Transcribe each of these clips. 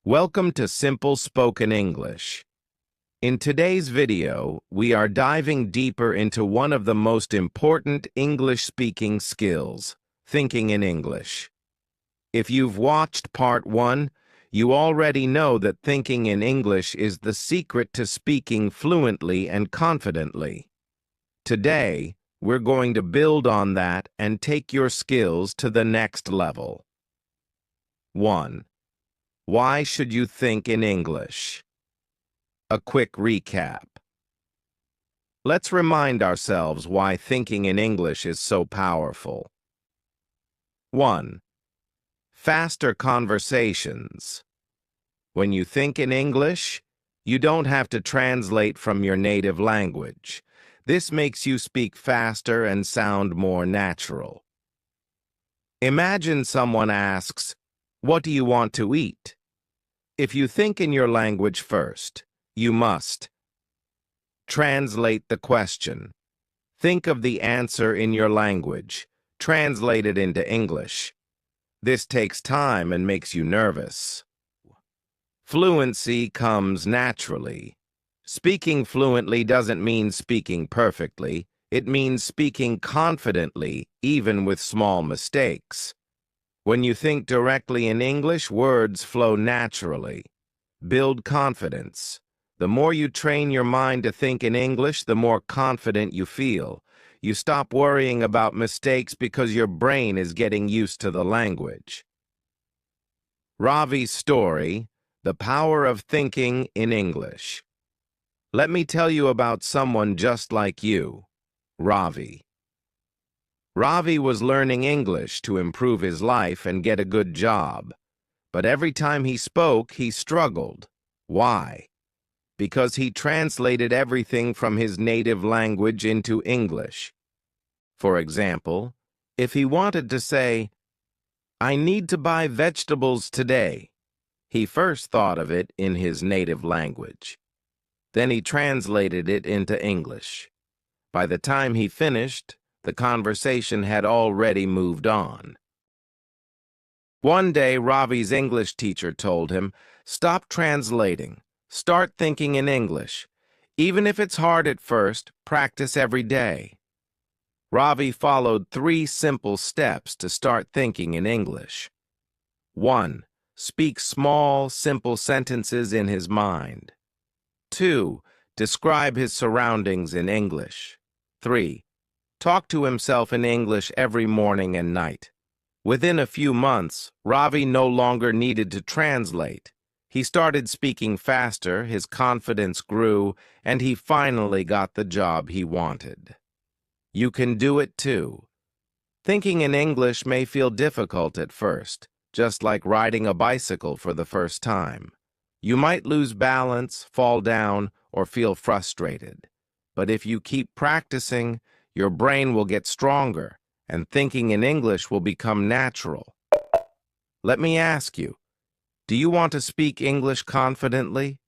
Welcome to Simple Spoken English. In today's video, we are diving deeper into one of the most important English-speaking skills, thinking in English. If you've watched Part 1, you already know that thinking in English is the secret to speaking fluently and confidently. Today, we're going to build on that and take your skills to the next level. 1. Why should you think in English? A quick recap. Let's remind ourselves why thinking in English is so powerful. 1. Faster conversations. When you think in English, you don't have to translate from your native language. This makes you speak faster and sound more natural. Imagine someone asks, "What do you want to eat?" If you think in your language first, you must translate the question. Think of the answer in your language. Translate it into English. This takes time and makes you nervous. Fluency comes naturally. Speaking fluently doesn't mean speaking perfectly. It means speaking confidently, even with small mistakes. When you think directly in English, words flow naturally. Build confidence. The more you train your mind to think in English, the more confident you feel. You stop worrying about mistakes because your brain is getting used to the language. Ravi's story, The Power of Thinking in English. Let me tell you about someone just like you, Ravi. Ravi was learning English to improve his life and get a good job. But every time he spoke, he struggled. Why? Because he translated everything from his native language into English. For example, if he wanted to say, "I need to buy vegetables today," he first thought of it in his native language. Then he translated it into English. By the time he finished, the conversation had already moved on. One day, Ravi's English teacher told him, "Stop translating. Start thinking in English. Even if it's hard at first, practice every day." Ravi followed 3 simple steps to start thinking in English. 1. Speak small, simple sentences in his mind. 2. Describe his surroundings in English. 3. Talk to himself in English every morning and night. Within a few months, Ravi no longer needed to translate. He started speaking faster, his confidence grew, and he finally got the job he wanted. You can do it too. Thinking in English may feel difficult at first, just like riding a bicycle for the first time. You might lose balance, fall down, or feel frustrated. But if you keep practicing, your brain will get stronger, and thinking in English will become natural. Let me ask you, do you want to speak English confidently?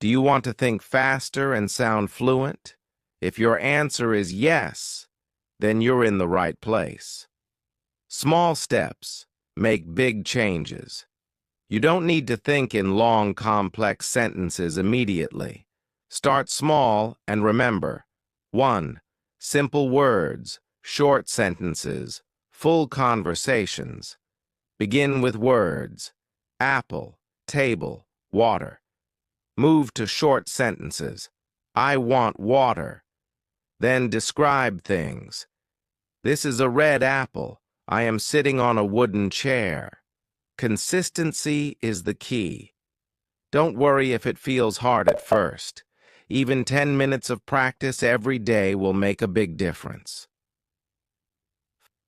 Do you want to think faster and sound fluent? If your answer is yes, then you're in the right place. Small steps make big changes. You don't need to think in long, complex sentences immediately. Start small and remember, 1. Simple words, short sentences, full conversations. Begin with words, apple, table, water. Move to short sentences, I want water. Then describe things. This is a red apple. I am sitting on a wooden chair. Consistency is the key. Don't worry if it feels hard at first. Even 10 minutes of practice every day will make a big difference.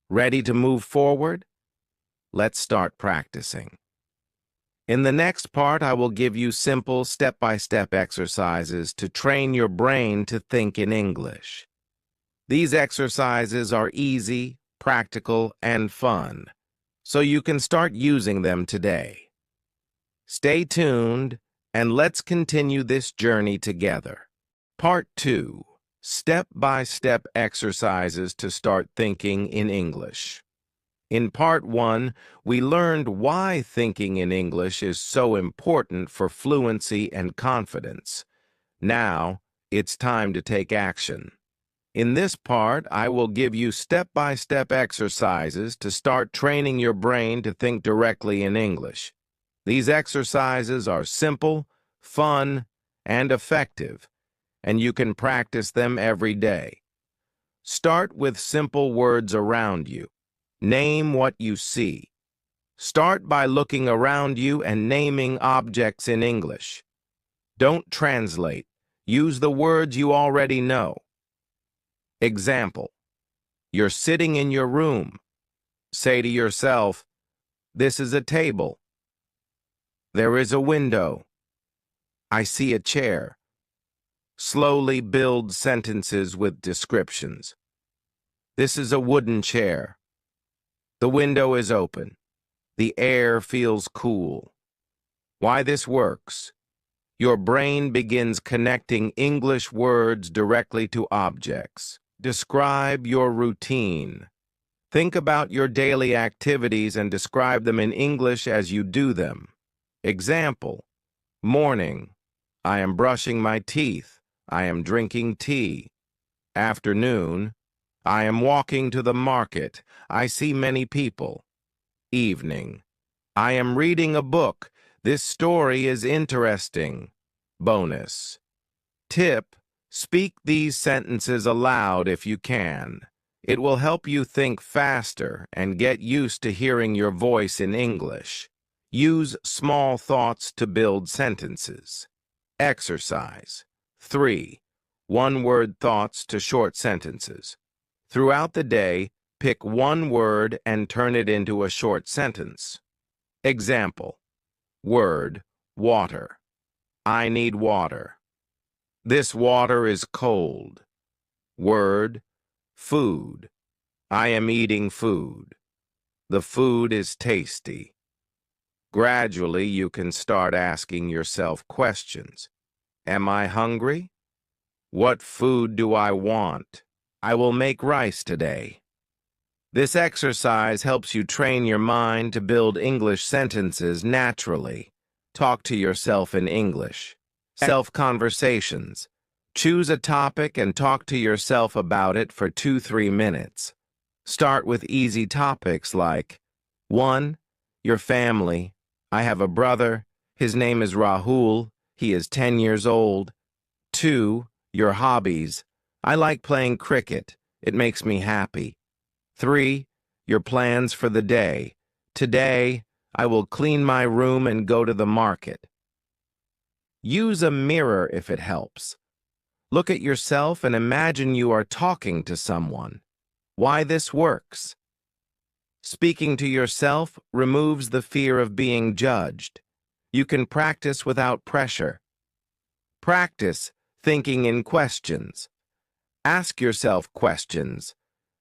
Ready to move forward? Let's start practicing. In the next part, I will give you simple step-by-step exercises to train your brain to think in English. These exercises are easy, practical, and fun, so you can start using them today. Stay tuned, and let's continue this journey together. Part 2. Step-by-step exercises to start thinking in English. In Part 1, we learned why thinking in English is so important for fluency and confidence. Now, it's time to take action. In this part, I will give you step-by-step exercises to start training your brain to think directly in English. These exercises are simple, fun, and effective, and you can practice them every day. Start with simple words around you. Name what you see. Start by looking around you and naming objects in English. Don't translate. Use the words you already know. Example: you're sitting in your room. Say to yourself, "This is a table. There is a window. I see a chair." Slowly build sentences with descriptions. This is a wooden chair. The window is open. The air feels cool. Why this works? Your brain begins connecting English words directly to objects. Describe your routine. Think about your daily activities and describe them in English as you do them. Example: morning. I am brushing my teeth. I am drinking tea. Afternoon. I am walking to the market. I see many people. Evening. I am reading a book. This story is interesting. Bonus. Tip: speak these sentences aloud if you can. It will help you think faster and get used to hearing your voice in English. Use small thoughts to build sentences. Exercise 3. One-word thoughts to short sentences. Throughout the day, pick one word and turn it into a short sentence. Example: word, water. I need water. This water is cold. Word, food. I am eating food. The food is tasty. Gradually, you can start asking yourself questions. Am I hungry? What food do I want? I will make rice today. This exercise helps you train your mind to build English sentences naturally. Talk to yourself in English. Self-conversations. Choose a topic and talk to yourself about it for 2-3 minutes. Start with easy topics like 1. Your family. I have a brother. His name is Rahul. He is 10 years old. 2. Your hobbies. I like playing cricket. It makes me happy. 3. Your plans for the day. Today, I will clean my room and go to the market. Use a mirror if it helps. Look at yourself and imagine you are talking to someone. Why this works? Speaking to yourself removes the fear of being judged. You can practice without pressure. Practice thinking in questions. Ask yourself questions.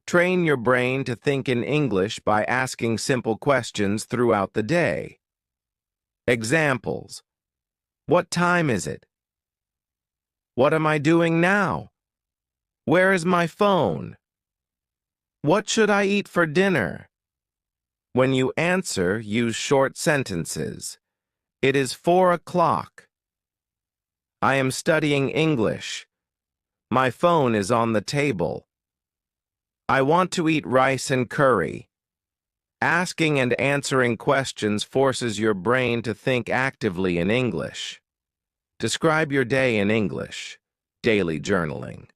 Train your brain to think in English by asking simple questions throughout the day. Examples: what time is it? What am I doing now? Where is my phone? What should I eat for dinner? When you answer, use short sentences. It is 4 o'clock. I am studying English. My phone is on the table. I want to eat rice and curry. Asking and answering questions forces your brain to think actively in English. Describe your day in English. Daily journaling.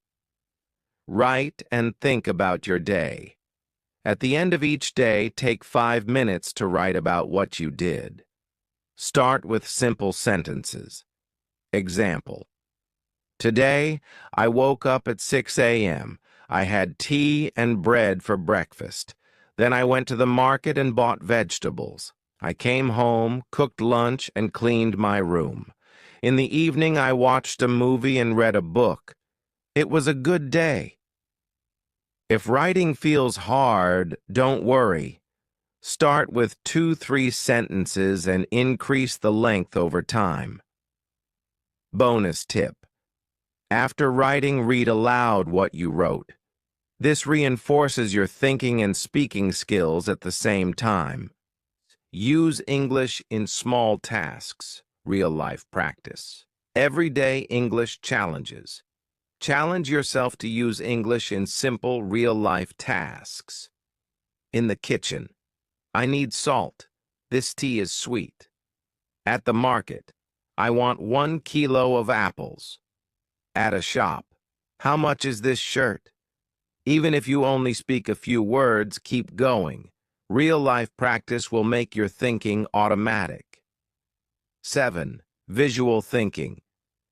Write and think about your day. At the end of each day, take 5 minutes to write about what you did. Start with simple sentences. Example: today, I woke up at 6 a.m. I had tea and bread for breakfast. Then I went to the market and bought vegetables. I came home, cooked lunch, and cleaned my room. In the evening, I watched a movie and read a book. It was a good day. If writing feels hard, don't worry. Start with 2-3 sentences and increase the length over time. Bonus tip: after writing, read aloud what you wrote. This reinforces your thinking and speaking skills at the same time. Use English in small tasks, real-life practice. Everyday English challenges. Challenge yourself to use English in simple, real-life tasks. In the kitchen. I need salt. This tea is sweet. At the market. I want 1 kilo of apples. At a shop. How much is this shirt? Even if you only speak a few words, keep going. Real-life practice will make your thinking automatic. 7. Visual thinking.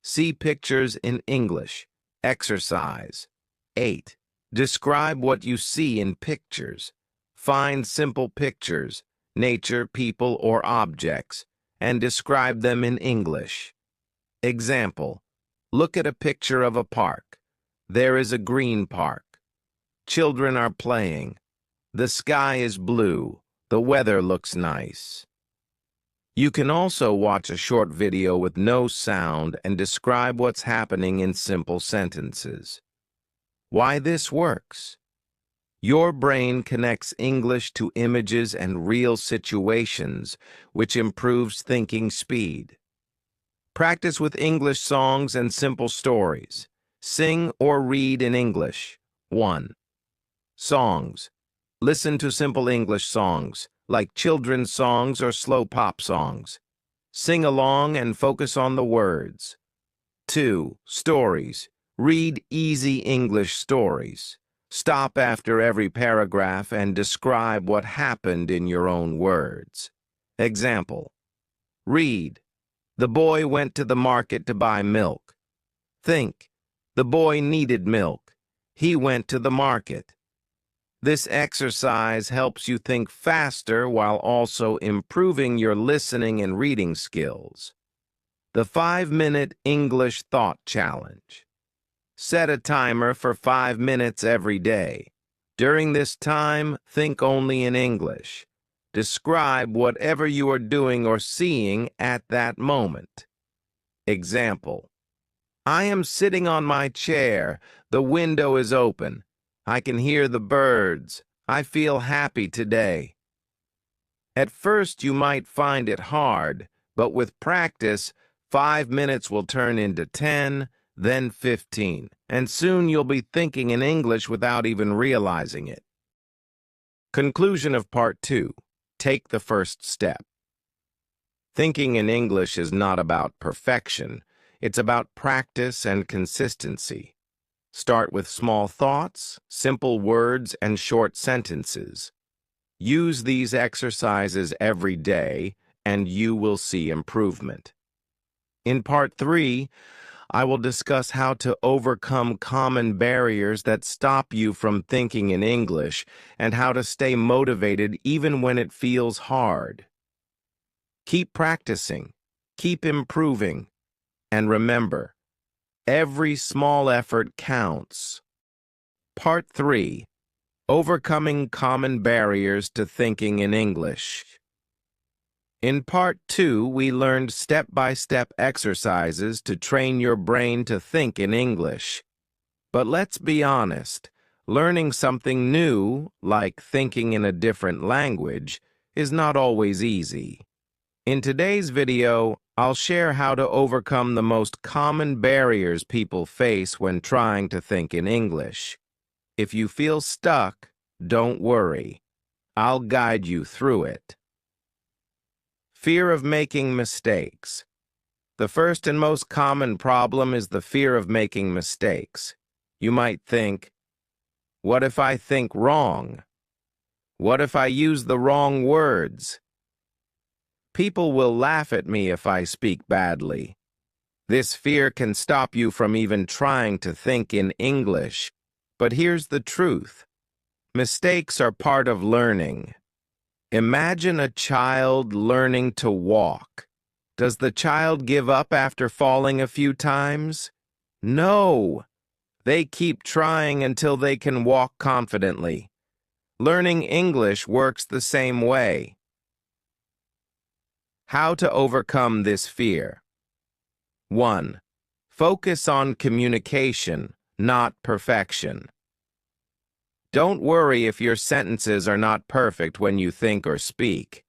See pictures in English. Exercise. 8. Describe what you see in pictures. Find simple pictures, nature, people, or objects, and describe them in English. Example. Look at a picture of a park. There is a green park. Children are playing. The sky is blue. The weather looks nice. You can also watch a short video with no sound and describe what's happening in simple sentences. Why this works? Your brain connects English to images and real situations, which improves thinking speed. Practice with English songs and simple stories. Sing or read in English. 1. Songs. Listen to simple English songs, like children's songs or slow pop songs. Sing along and focus on the words. 2. Stories. Read easy English stories. Stop after every paragraph and describe what happened in your own words. Example. Read. The boy went to the market to buy milk. Think. The boy needed milk. He went to the market. This exercise helps you think faster while also improving your listening and reading skills. The 5-minute English Thought Challenge. Set a timer for 5 minutes every day. During this time, think only in English. Describe whatever you are doing or seeing at that moment. Example. I am sitting on my chair. The window is open. I can hear the birds. I feel happy today. At first, you might find it hard, but with practice, 5 minutes will turn into 10, then 15, and soon you'll be thinking in English without even realizing it. Conclusion of Part 2. Take the first step. Thinking in English is not about perfection. It's about practice and consistency. Start with small thoughts, simple words, and short sentences. Use these exercises every day, and you will see improvement. In Part 3, I will discuss how to overcome common barriers that stop you from thinking in English and how to stay motivated even when it feels hard. Keep practicing, keep improving, and remember, every small effort counts. Part 3. Overcoming common barriers to thinking in English. In Part 2, we learned step-by-step exercises to train your brain to think in English. But let's be honest, learning something new, like thinking in a different language, is not always easy. In today's video, I'll share how to overcome the most common barriers people face when trying to think in English. If you feel stuck, don't worry. I'll guide you through it. Fear of making mistakes. The first and most common problem is the fear of making mistakes. You might think, what if I think wrong? What if I use the wrong words? People will laugh at me if I speak badly. This fear can stop you from even trying to think in English. But here's the truth. Mistakes are part of learning. Imagine a child learning to walk. Does the child give up after falling a few times? No. They keep trying until they can walk confidently. Learning English works the same way. How to overcome this fear. 1. Focus on communication, not perfection. Don't worry if your sentences are not perfect when you think or speak.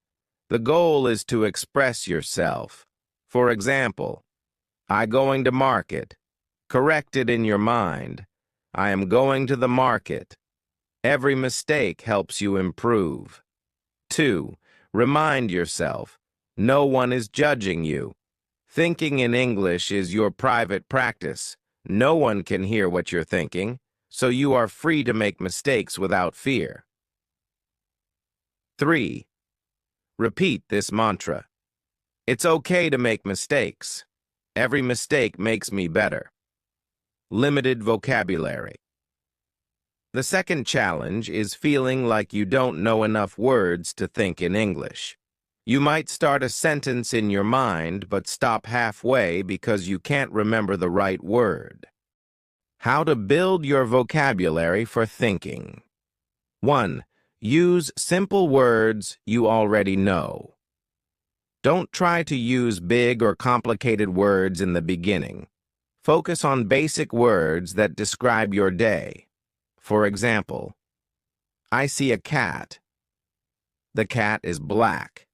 The goal is to express yourself. For example, I going to market. Correct it in your mind. I am going to the market. Every mistake helps you improve. 2. Remind yourself, no one is judging you. Thinking in English is your private practice. No one can hear what you're thinking, so you are free to make mistakes without fear. 3. Repeat this mantra. It's okay to make mistakes. Every mistake makes me better. Limited vocabulary. The second challenge is feeling like you don't know enough words to think in English. You might start a sentence in your mind but stop halfway because you can't remember the right word. How to build your vocabulary for thinking. 1. Use simple words you already know. Don't try to use big or complicated words in the beginning. Focus on basic words that describe your day. For example, I see a cat. The cat is black.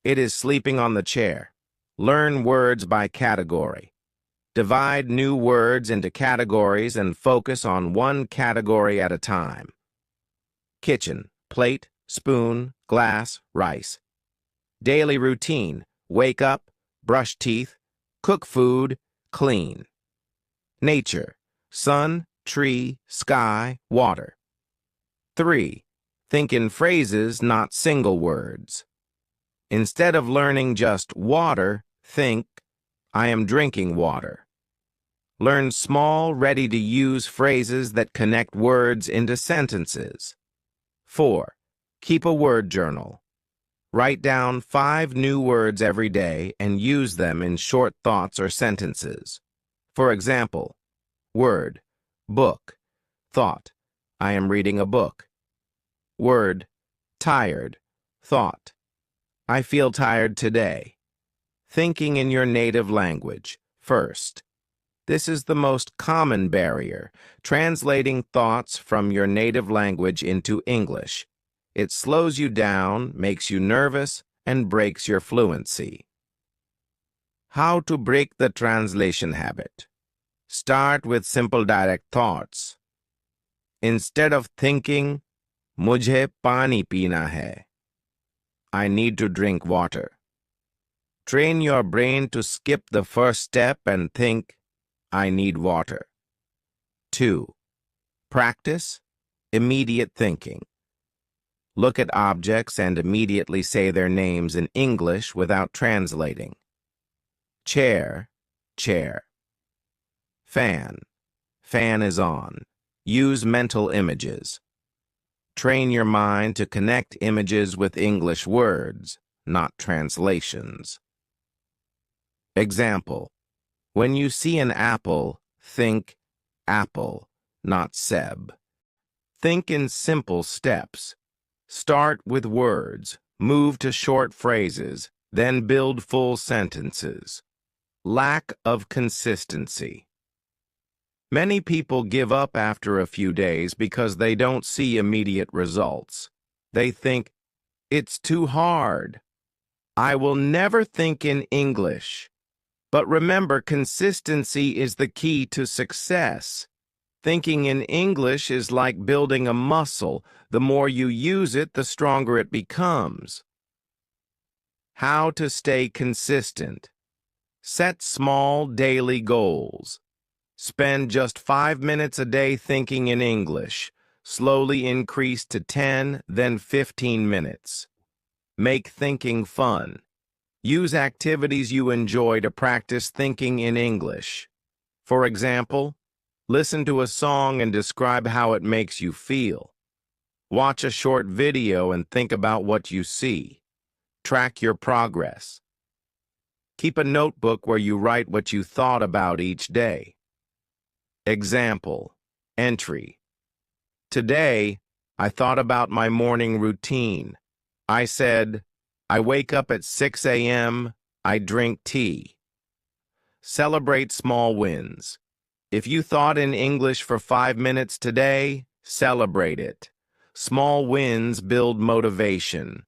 It is sleeping on the chair. Learn words by category. Divide new words into categories and focus on one category at a time. Kitchen, plate, spoon, glass, rice. Daily routine, wake up, brush teeth, cook food, clean. Nature, sun, tree, sky, water. 3. Think in phrases, not single words. Instead of learning just water, think, I am drinking water. Learn small, ready-to-use phrases that connect words into sentences. 4. Keep a word journal. Write down 5 new words every day and use them in short thoughts or sentences. For example, word, book. Thought, I am reading a book. Word, tired. Thought, I feel tired today. Thinking in your native language, first. This is the most common barrier, translating thoughts from your native language into English. It slows you down, makes you nervous, and breaks your fluency. How to break the translation habit. Start with simple direct thoughts. Instead of thinking, मुझे पानी पीना है, I need to drink water. Train your brain to skip the first step and think, I need water. 2. Practice immediate thinking. Look at objects and immediately say their names in English without translating. Chair, chair. Fan, fan is on. Use mental images. Train your mind to connect images with English words, not translations. Example, when you see an apple, think apple, not Seb. Think in simple steps. Start with words, move to short phrases, then build full sentences. Lack of consistency. Many people give up after a few days because they don't see immediate results. They think, it's too hard. I will never think in English. But remember, consistency is the key to success. Thinking in English is like building a muscle. The more you use it, the stronger it becomes. How to stay consistent. Set small daily goals. Spend just 5 minutes a day thinking in English. Slowly increase to 10, then 15 minutes. Make thinking fun. Use activities you enjoy to practice thinking in English. For example, listen to a song and describe how it makes you feel. Watch a short video and think about what you see. Track your progress. Keep a notebook where you write what you thought about each day. Example, entry. Today, I thought about my morning routine. I said, I wake up at 6 a.m., I drink tea. Celebrate small wins. If you thought in English for 5 minutes today, Celebrate it. Small wins build motivation.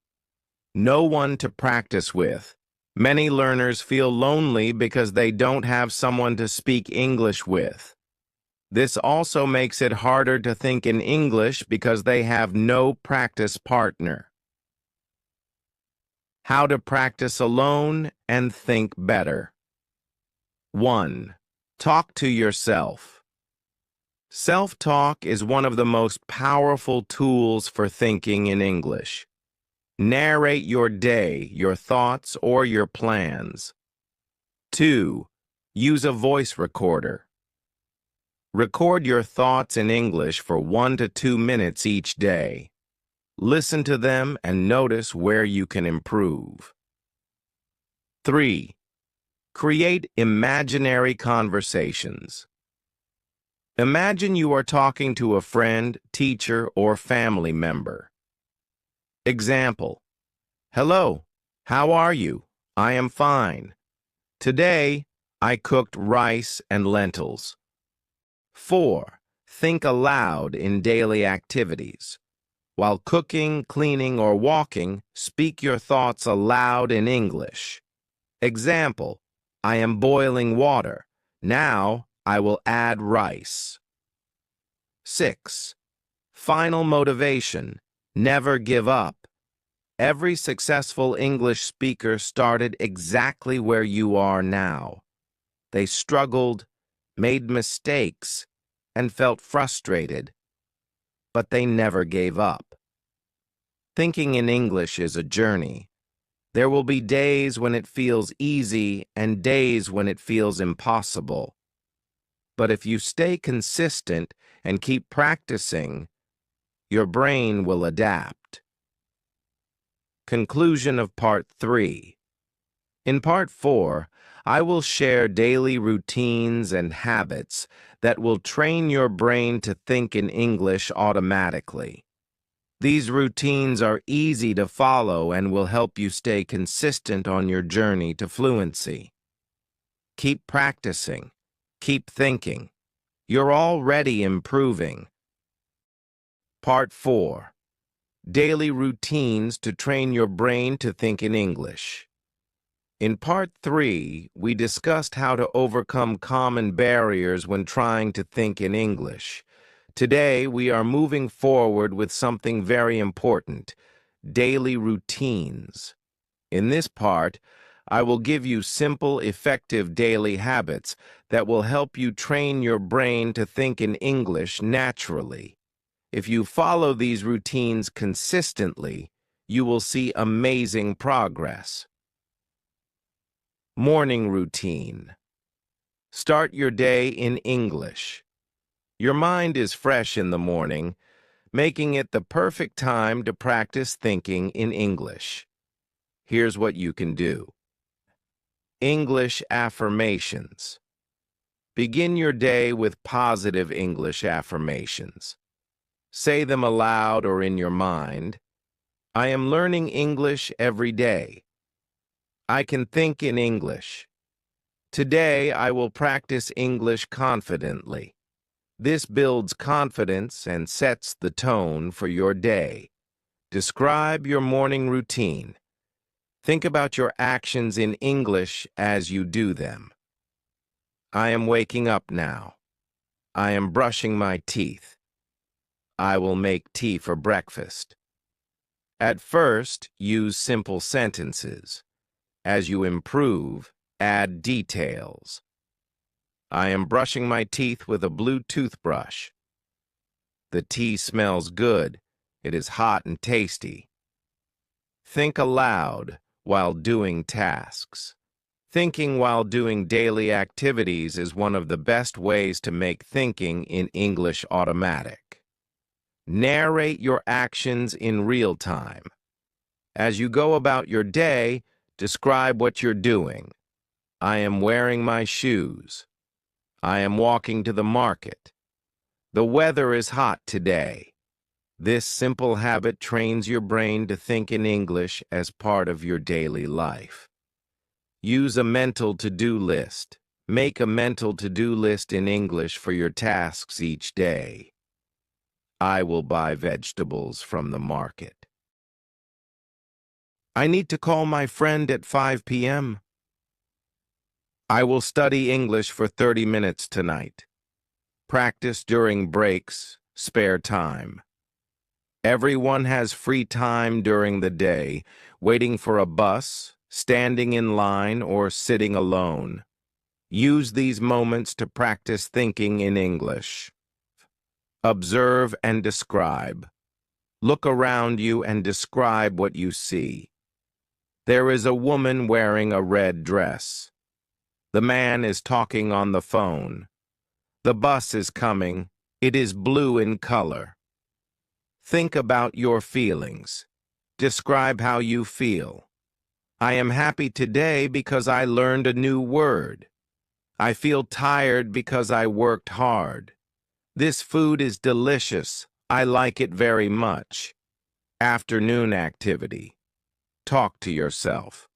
No one to practice with. Many learners feel lonely because they don't have someone to speak English with. This also makes it harder to think in English because they have no practice partner. How to practice alone and think better. 1. Talk to yourself. Self-talk is one of the most powerful tools for thinking in English. Narrate your day, your thoughts, or your plans. 2. Use a voice recorder. Record your thoughts in English for 1 to 2 minutes each day. Listen to them and notice where you can improve. 3. Create imaginary conversations. Imagine you are talking to a friend, teacher, or family member. Example: Hello, how are you? I am fine. Today, I cooked rice and lentils. 4. Think aloud in daily activities. While cooking, cleaning, or walking, speak your thoughts aloud in English. Example: I am boiling water. Now, I will add rice. 6. Final motivation. Never give up. Every successful English speaker started exactly where you are now. They struggled, made mistakes, and felt frustrated, but they never gave up. Thinking in English is a journey. There will be days when it feels easy and days when it feels impossible. But if you stay consistent and keep practicing, your brain will adapt. Conclusion of Part 3. In Part 4, I will share daily routines and habits that will train your brain to think in English automatically. These routines are easy to follow and will help you stay consistent on your journey to fluency. Keep practicing. Keep thinking. You're already improving. Part 4. Daily routines to train your brain to think in English. In Part 3, we discussed how to overcome common barriers when trying to think in English. Today, we are moving forward with something very important: daily routines. In this part, I will give you simple, effective daily habits that will help you train your brain to think in English naturally. If you follow these routines consistently, you will see amazing progress. Morning routine. Start your day in English. Your mind is fresh in the morning, making it the perfect time to practice thinking in English. Here's what you can do. English affirmations. Begin your day with positive English affirmations. Say them aloud or in your mind. I am learning English every day. I can think in English. Today, I will practice English confidently. This builds confidence and sets the tone for your day. Describe your morning routine. Think about your actions in English as you do them. I am waking up now. I am brushing my teeth. I will make tea for breakfast. At first, use simple sentences. As you improve, add details. I am brushing my teeth with a blue toothbrush. The tea smells good. It is hot and tasty. Think aloud while doing tasks. Thinking while doing daily activities is one of the best ways to make thinking in English automatic. Narrate your actions in real time. As you go about your day, describe what you're doing. I am wearing my shoes. I am walking to the market. The weather is hot today. This simple habit trains your brain to think in English as part of your daily life. Use a mental to-do list. Make a mental to-do list in English for your tasks each day. I will buy vegetables from the market. I need to call my friend at 5 p.m. I will study English for 30 minutes tonight. Practice during breaks, spare time. Everyone has free time during the day, waiting for a bus, standing in line, or sitting alone. Use these moments to practice thinking in English. Observe and describe. Look around you and describe what you see. There is a woman wearing a red dress. The man is talking on the phone. The bus is coming. It is blue in color. Think about your feelings. Describe how you feel. I am happy today because I learned a new word. I feel tired because I worked hard. This food is delicious. I like it very much. Afternoon activity. Talk to yourself.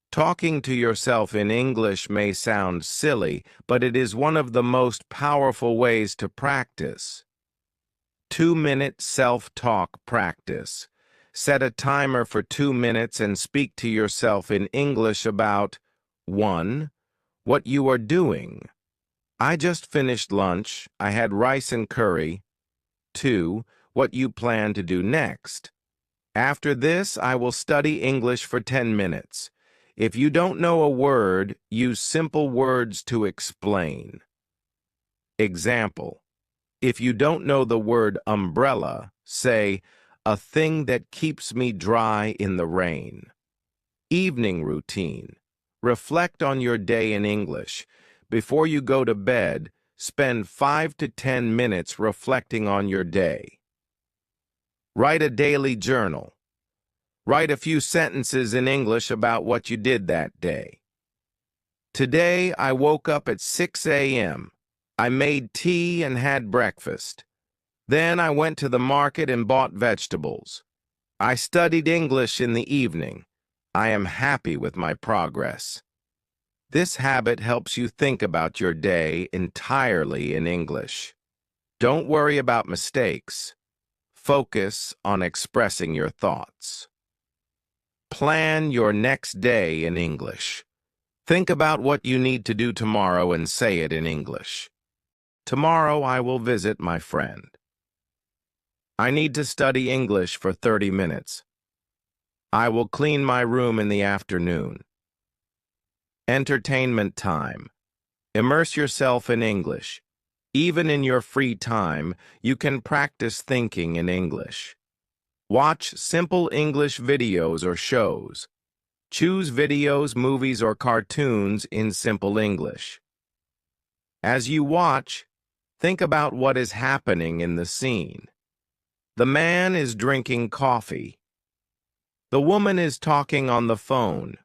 Talking to yourself in English may sound silly, but it is one of the most powerful ways to practice. 2-minute self-talk practice. Set a timer for 2 minutes and speak to yourself in English about 1. What you are doing. I just finished lunch. I had rice and curry. 2. What you plan to do next. After this, I will study English for 10 minutes. If you don't know a word, use simple words to explain. Example. If you don't know the word umbrella, say, a thing that keeps me dry in the rain. Evening routine. Reflect on your day in English. Before you go to bed, spend 5 to 10 minutes reflecting on your day. Write a daily journal. Write a few sentences in English about what you did that day. Today, I woke up at 6 a.m. I made tea and had breakfast. Then I went to the market and bought vegetables. I studied English in the evening. I am happy with my progress. This habit helps you think about your day entirely in English. Don't worry about mistakes. Focus on expressing your thoughts. Plan your next day in English. Think about what you need to do tomorrow and say it in English. Tomorrow I will visit my friend. I need to study English for 30 minutes. I will clean my room in the afternoon. Entertainment time. Immerse yourself in English. Even in your free time, you can practice thinking in English. Watch simple English videos or shows. Choose videos, movies, or cartoons in simple English. As you watch, think about what is happening in the scene. The man is drinking coffee. The woman is talking on the phone.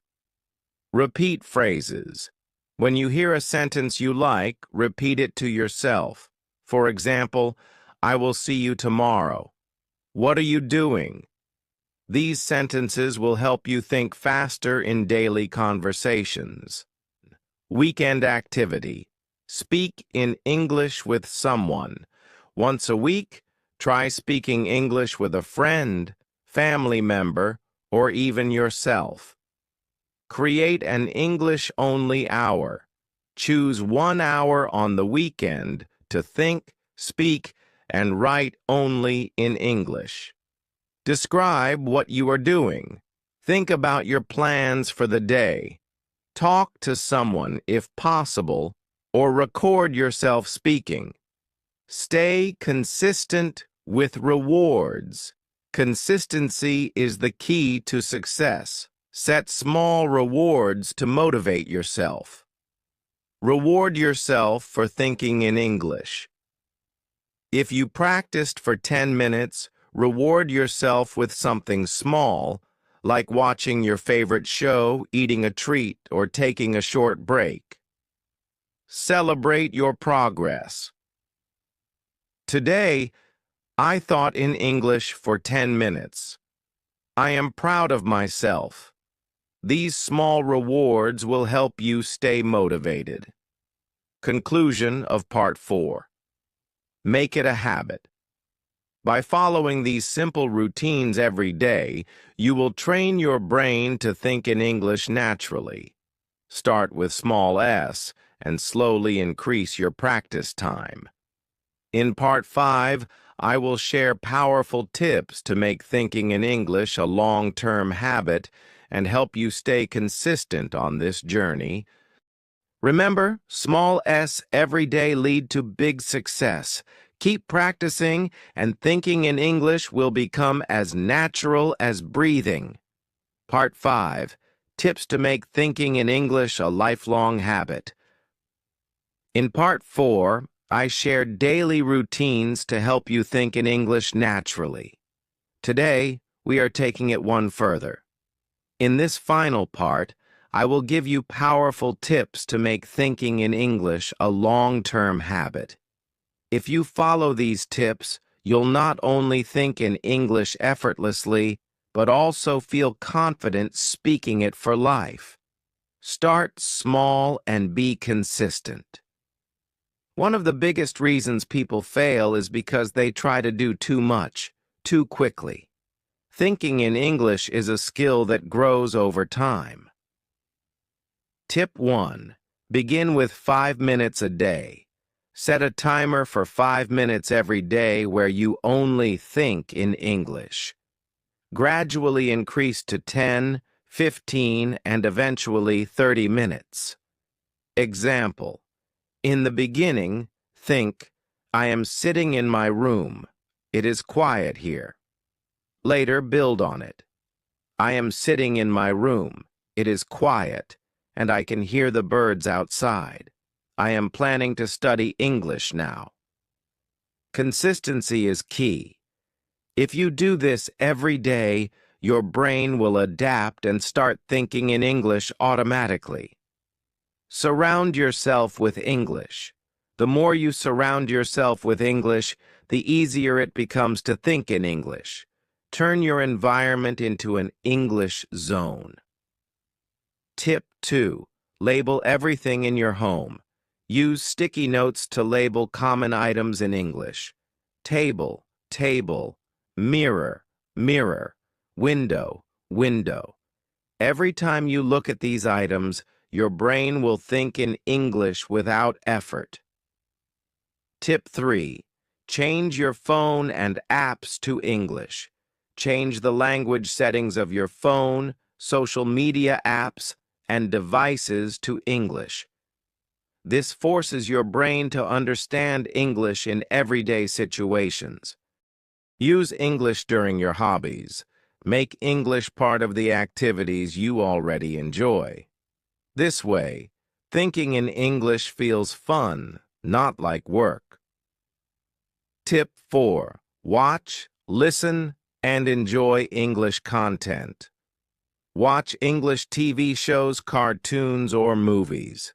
Repeat phrases. When you hear a sentence you like, repeat it to yourself. For example, I will see you tomorrow. What are you doing? These sentences will help you think faster in daily conversations. Weekend activity. Speak in English with someone. Once a week, try speaking English with a friend, family member, or even yourself. Create an English-only hour. Choose 1 hour on the weekend to think, speak, and write only in English. Describe what you are doing. Think about your plans for the day. Talk to someone if possible, or record yourself speaking. Stay consistent with rewards. Consistency is the key to success. Set small rewards to motivate yourself. Reward yourself for thinking in English. If you practiced for 10 minutes, reward yourself with something small, like watching your favorite show, eating a treat, or taking a short break. Celebrate your progress. Today, I thought in English for 10 minutes. I am proud of myself. These small rewards will help you stay motivated. Conclusion of Part 4. Make it a habit. By following these simple routines every day, you will train your brain to think in English naturally. Start with small s and slowly increase your practice time. In Part 5, I will share powerful tips to make thinking in English a long-term habit and help you stay consistent on this journey. Remember, small s every day lead to big success. Keep practicing, and thinking in English will become as natural as breathing. Part 5, Tips to make thinking in English a lifelong habit. In Part 4, I shared daily routines to help you think in English naturally. Today, we are taking it one further. In this final part, I will give you powerful tips to make thinking in English a long-term habit. If you follow these tips, you'll not only think in English effortlessly, but also feel confident speaking it for life. Start small and be consistent. One of the biggest reasons people fail is because they try to do too much, too quickly. Thinking in English is a skill that grows over time. Tip 1. Begin with 5 minutes a day. Set a timer for 5 minutes every day where you only think in English. Gradually increase to 10, 15, and eventually 30 minutes. Example. In the beginning, think, I am sitting in my room. It is quiet here. Later, build on it. I am sitting in my room. It is quiet, and I can hear the birds outside. I am planning to study English now. Consistency is key. If you do this every day, your brain will adapt and start thinking in English automatically. Surround yourself with English. The more you surround yourself with English, the easier it becomes to think in English. Turn your environment into an English zone. Tip 2. Label everything in your home. Use sticky notes to label common items in English. Table, table, mirror, mirror, window, window. Every time you look at these items, your brain will think in English without effort. Tip 3. Change your phone and apps to English. Change the language settings of your phone, social media apps, and devices to English. This forces your brain to understand English in everyday situations. Use English during your hobbies. Make English part of the activities you already enjoy. This way, thinking in English feels fun, not like work. Tip 4. Watch, listen, and enjoy English content. Watch English TV shows, cartoons, or movies.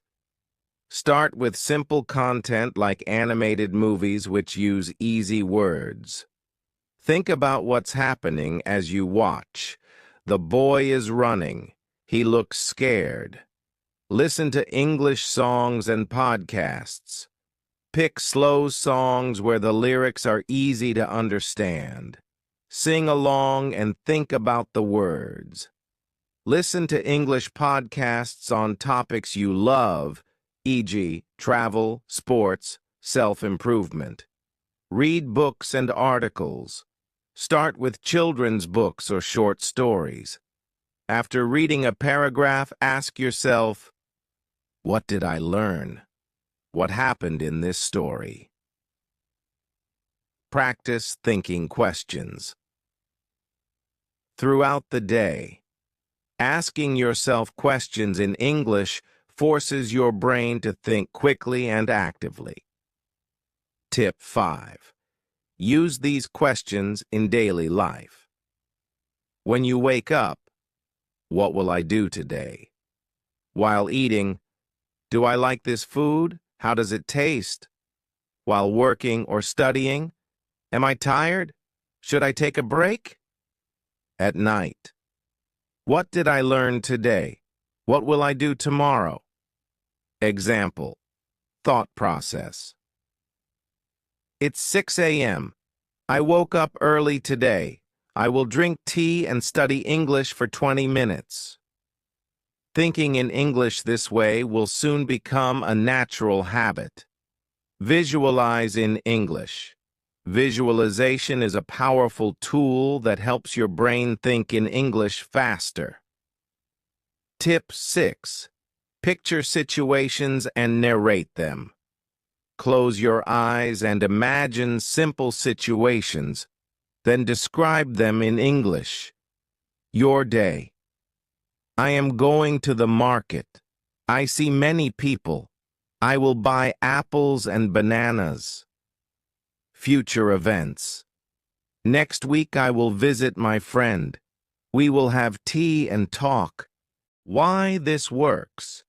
Start with simple content like animated movies which use easy words. Think about what's happening as you watch. The boy is running. He looks scared. Listen to English songs and podcasts. Pick slow songs where the lyrics are easy to understand. Sing along and think about the words. Listen to English podcasts on topics you love, e.g., travel, sports, self-improvement. Read books and articles. Start with children's books or short stories. After reading a paragraph, ask yourself, what did I learn? What happened in this story? Practice thinking questions. Throughout the day, asking yourself questions in English forces your brain to think quickly and actively. Tip 5. Use these questions in daily life. When you wake up, what will I do today? While eating, do I like this food? How does it taste? While working or studying, am I tired? Should I take a break? At night, what did I learn today? What will I do tomorrow? Example, thought process. It's 6 a.m. I woke up early today. I will drink tea and study English for 20 minutes. Thinking in English this way will soon become a natural habit. Visualize in English. Visualization is a powerful tool that helps your brain think in English faster. Tip 6. Picture situations and narrate them. Close your eyes and imagine simple situations, then describe them in English. Your day. I am going to the market. I see many people. I will buy apples and bananas. Future events. Next week I will visit my friend. We will have tea and talk. Why this works.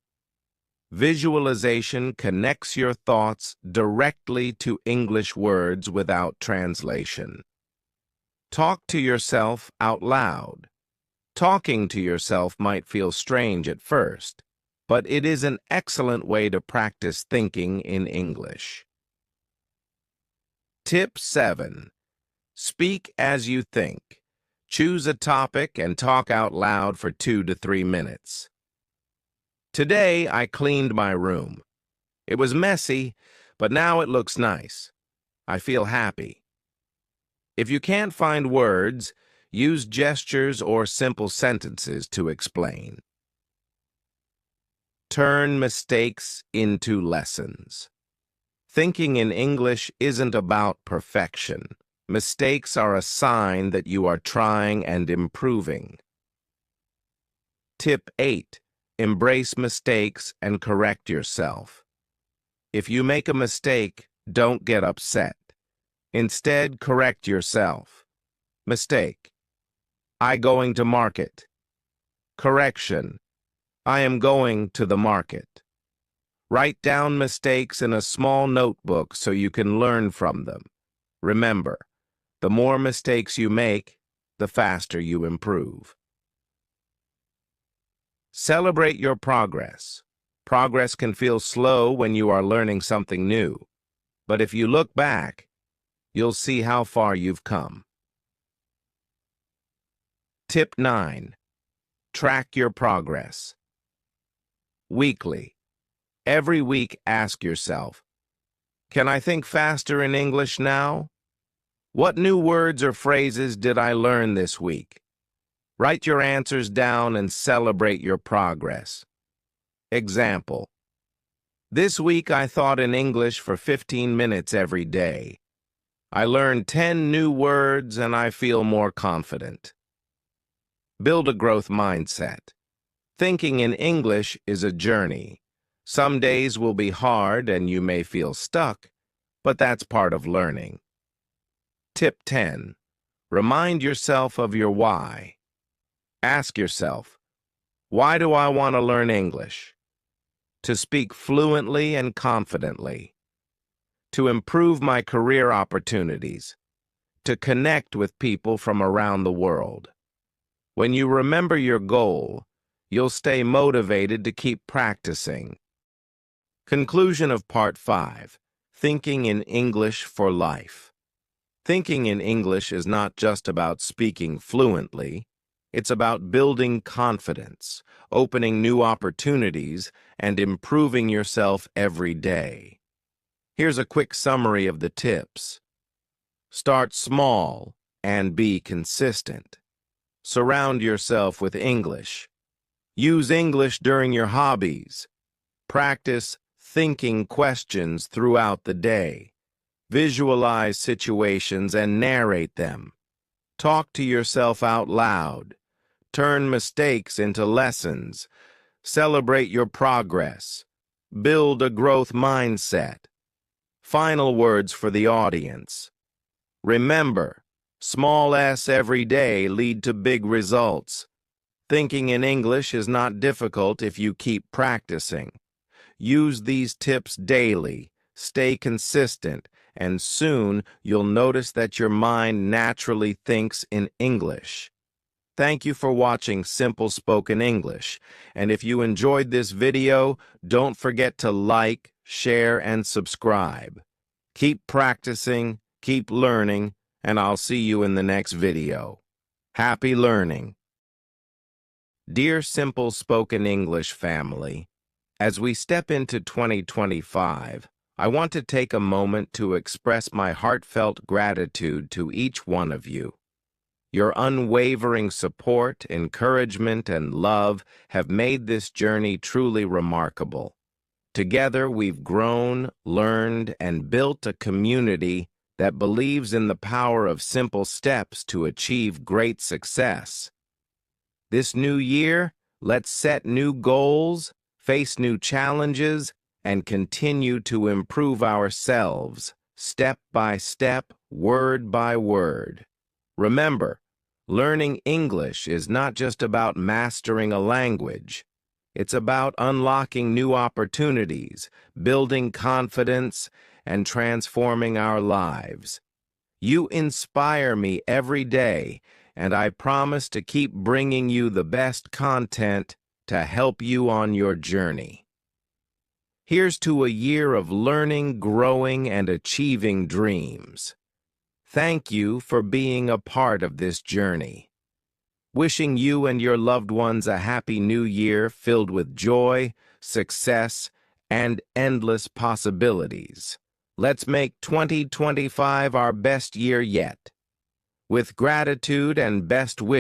Visualization connects your thoughts directly to English words without translation. Talk to yourself out loud. Talking to yourself might feel strange at first, but it is an excellent way to practice thinking in English. Tip 7. Speak as you think. Choose a topic and talk out loud for 2 to 3 minutes. Today, I cleaned my room. It was messy, but now it looks nice. I feel happy. If you can't find words, use gestures or simple sentences to explain. Turn mistakes into lessons. Thinking in English isn't about perfection. Mistakes are a sign that you are trying and improving. Tip 8. Embrace mistakes and correct yourself. If you make a mistake, don't get upset. Instead, correct yourself. Mistake. I going to market. Correction. I am going to the market. Write down mistakes in a small notebook so you can learn from them. Remember, the more mistakes you make, the faster you improve. Celebrate your progress. Progress can feel slow when you are learning something new, but if you look back, you'll see how far you've come. Tip 9. Track your progress. Weekly. Every week, ask yourself, can I think faster in English now? What new words or phrases did I learn this week? Write your answers down and celebrate your progress. Example. This week I thought in English for 15 minutes every day. I learned 10 new words and I feel more confident. Build a growth mindset. Thinking in English is a journey. Some days will be hard and you may feel stuck, but that's part of learning. Tip 10. Remind yourself of your why. Ask yourself, why do I want to learn English? To speak fluently and confidently. To improve my career opportunities. To connect with people from around the world. When you remember your goal, you'll stay motivated to keep practicing. Conclusion of Part 5. Thinking in English for Life. Thinking in English is not just about speaking fluently. It's about building confidence, opening new opportunities, and improving yourself every day. Here's a quick summary of the tips. Start small and be consistent. Surround yourself with English. Use English during your hobbies. Practice thinking questions throughout the day. Visualize situations and narrate them. Talk to yourself out loud. Turn mistakes into lessons. Celebrate your progress. Build a growth mindset. Final words for the audience. Remember, small S every day lead to big results. Thinking in English is not difficult if you keep practicing. Use these tips daily, stay consistent, and soon you'll notice that your mind naturally thinks in English. Thank you for watching Simple Spoken English, and if you enjoyed this video, don't forget to like, share, and subscribe. Keep practicing, keep learning, and I'll see you in the next video. Happy learning! Dear Simple Spoken English family, as we step into 2025, I want to take a moment to express my heartfelt gratitude to each one of you. Your unwavering support, encouragement, and love have made this journey truly remarkable. Together, we've grown, learned, and built a community that believes in the power of simple steps to achieve great success. This new year, let's set new goals, face new challenges, and continue to improve ourselves, step by step, word by word. Remember, learning English is not just about mastering a language. It's about unlocking new opportunities, building confidence, and transforming our lives. You inspire me every day, and I promise to keep bringing you the best content to help you on your journey. Here's to a year of learning, growing, and achieving dreams. Thank you for being a part of this journey. Wishing you and your loved ones a happy new year filled with joy, success, and endless possibilities. Let's make 2025 our best year yet. With gratitude and best wishes,